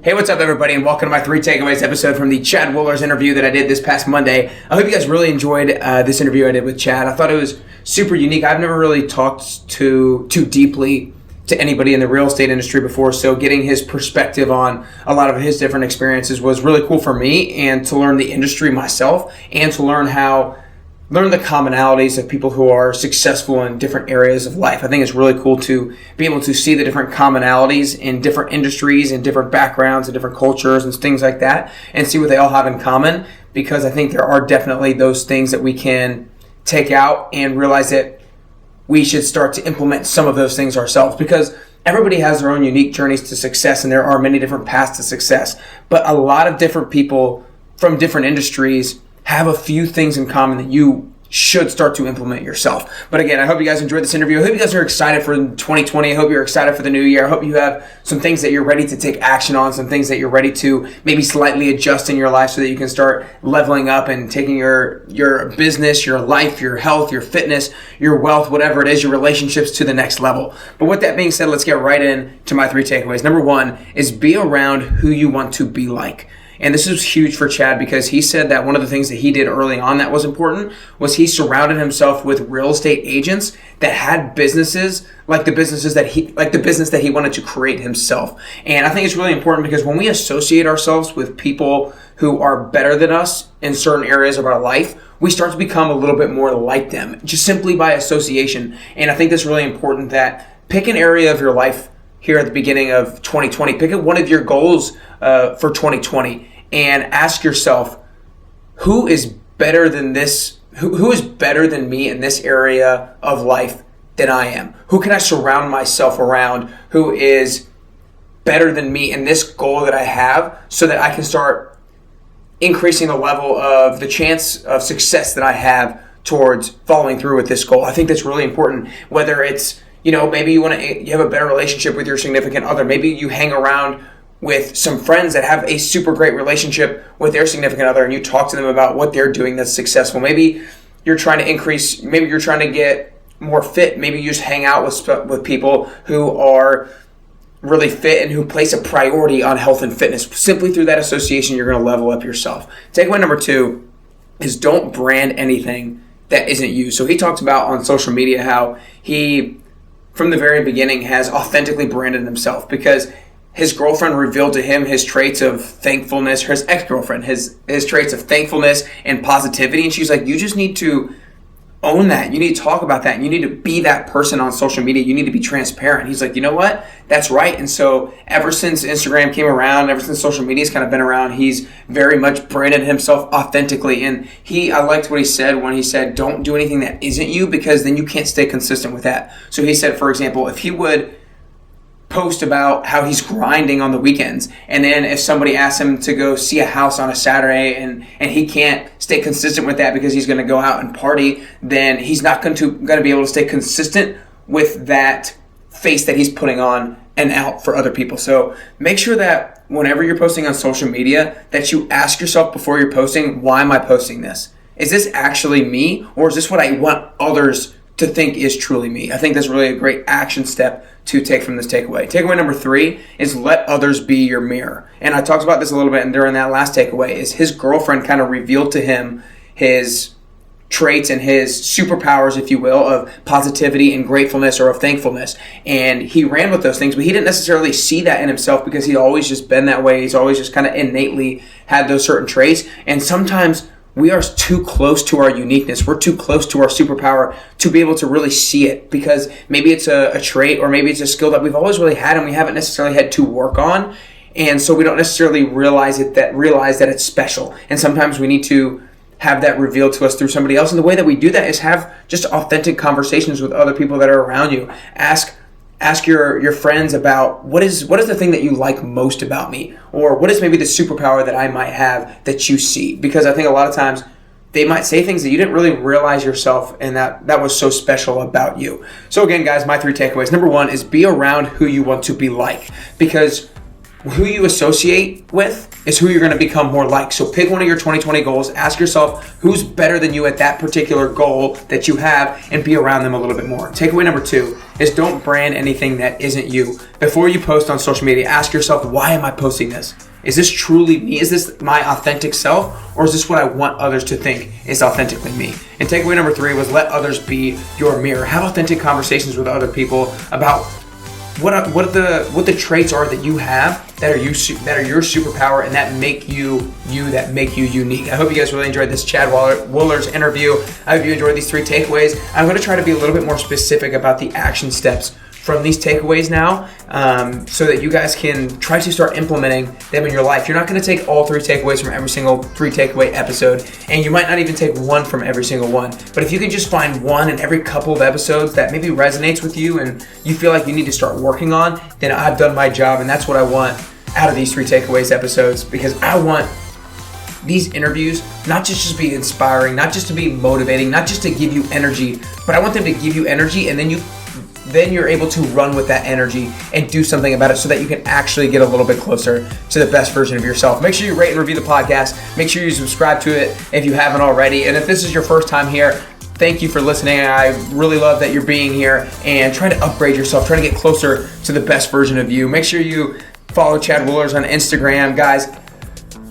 Hey, what's up, everybody, and welcome to my 3 takeaways episode from the Chad Wohlers interview that I did this past Monday. I hope you guys really enjoyed this interview I did with Chad. I thought it was super unique. I've never really talked too deeply to anybody in the real estate industry before, so getting his perspective on a lot of his different experiences was really cool for me, and to learn the industry myself, and to learn the commonalities of people who are successful in different areas of life. I think it's really cool to be able to see the different commonalities in different industries and different backgrounds and different cultures and things like that, and see what they all have in common, because I think there are definitely those things that we can take out and realize that we should start to implement some of those things ourselves, because everybody has their own unique journeys to success, and there are many different paths to success. But a lot of different people from different industries have a few things in common that you should start to implement yourself. But again, I hope you guys enjoyed this interview. I hope you guys are excited for 2020. I hope you're excited for the new year. I hope you have some things that you're ready to take action on, some things that you're ready to maybe slightly adjust in your life so that you can start leveling up and taking your business, your life, your health, your fitness, your wealth, whatever it is, your relationships to the next level. But with that being said, let's get right into my 3 takeaways. Number 1 is be around who you want to be like. And this is huge for Chad, because he said that one of the things that he did early on that was important was he surrounded himself with real estate agents that had businesses like the business that he wanted to create himself. And I think it's really important, because when we associate ourselves with people who are better than us in certain areas of our life, we start to become a little bit more like them, just simply by association. And I think that's really important, that pick an area of your life here at the beginning of 2020. Pick up one of your goals for 2020 and ask yourself, who is better than this? Who is better than me in this area of life than I am? Who can I surround myself around who is better than me in this goal that I have, so that I can start increasing the level of the chance of success that I have towards following through with this goal? I think that's really important. Whether it's, maybe you have a better relationship with your significant other. Maybe you hang around with some friends that have a super great relationship with their significant other, and you talk to them about what they're doing that's successful. Maybe you're trying to get more fit. Maybe you just hang out with people who are really fit and who place a priority on health and fitness. Simply through that association, you're going to level up yourself. Takeaway number 2 is don't brand anything that isn't you. So he talks about on social media how he, from the very beginning, has authentically branded himself, because his girlfriend revealed to him his traits of thankfulness, his ex-girlfriend, his traits of thankfulness and positivity. And she's like, you just need to own that. You need to talk about that. And you need to be that person on social media. You need to be transparent. He's like, you know what? That's right. And so ever since Instagram came around, ever since social media's kind of been around, he's very much branded himself authentically. And I liked what he said when he said, don't do anything that isn't you, because then you can't stay consistent with that. So he said, for example, if he would post about how he's grinding on the weekends, and then if somebody asks him to go see a house on a Saturday and he can't stay consistent with that because he's going to go out and party, then he's not going to be able to stay consistent with that face that he's putting on and out for other people. So make sure that whenever you're posting on social media, that you ask yourself before you're posting, why am I posting this? Is this actually me, or is this what I want others to think is truly me? I think that's really a great action step to take from this takeaway. Takeaway number 3 is let others be your mirror. And I talked about this a little bit, and during that last takeaway is his girlfriend kind of revealed to him his traits and his superpowers, if you will, of positivity and gratefulness, or of thankfulness. And he ran with those things, but he didn't necessarily see that in himself, because he'd always just been that way. He's always just kind of innately had those certain traits. And sometimes we are too close to our uniqueness. We're too close to our superpower to be able to really see it, because maybe it's a trait, or maybe it's a skill that we've always really had and we haven't necessarily had to work on. And so we don't necessarily realize that it's special. And sometimes we need to have that revealed to us through somebody else. And the way that we do that is have just authentic conversations with other people that are around you. Ask your friends about what is the thing that you like most about me, or what is maybe the superpower that I might have that you see. Because I think a lot of times they might say things that you didn't really realize yourself, and that was so special about you. So again, guys, my 3 takeaways. Number 1 is be around who you want to be like, because who you associate with is who you're going to become more like. So pick one of your 2020 goals, ask yourself who's better than you at that particular goal that you have, and be around them a little bit more. Takeaway number 2 is don't brand anything that isn't you. Before you post on social media, ask yourself, why am I posting this? Is this truly me? Is this my authentic self? Or is this what I want others to think is authentically me? And takeaway number 3 was let others be your mirror. Have authentic conversations with other people about what the traits are that you have that are your superpower and that make you that make you unique. I hope you guys really enjoyed this Chad Wohlers interview. I hope you enjoyed these 3 takeaways. I'm going to try to be a little bit more specific about the action steps from these takeaways now, so that you guys can try to start implementing them in your life. You're not going to take all 3 takeaways from every single 3 takeaway episode, and you might not even take one from every single one. But if you can just find one in every couple of episodes that maybe resonates with you and you feel like you need to start working on, then I've done my job, and that's what I want out of these 3 takeaways episodes, because I want these interviews not just be inspiring, not just to be motivating, not just to give you energy, but I want them to give you energy, and then you're able to run with that energy and do something about it so that you can actually get a little bit closer to the best version of yourself. Make sure you rate and review the podcast. Make sure you subscribe to it if you haven't already. And if this is your first time here, thank you for listening. I really love that you're being here and trying to upgrade yourself, trying to get closer to the best version of you. Make sure you follow Chad Wohlers on Instagram. Guys,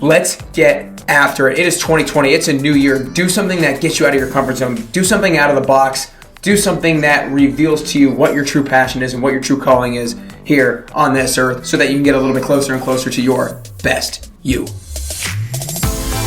let's get after it. It is 2020. It's a new year. Do something that gets you out of your comfort zone. Do something out of the box. Do something that reveals to you what your true passion is and what your true calling is here on this earth, so that you can get a little bit closer and closer to your best you.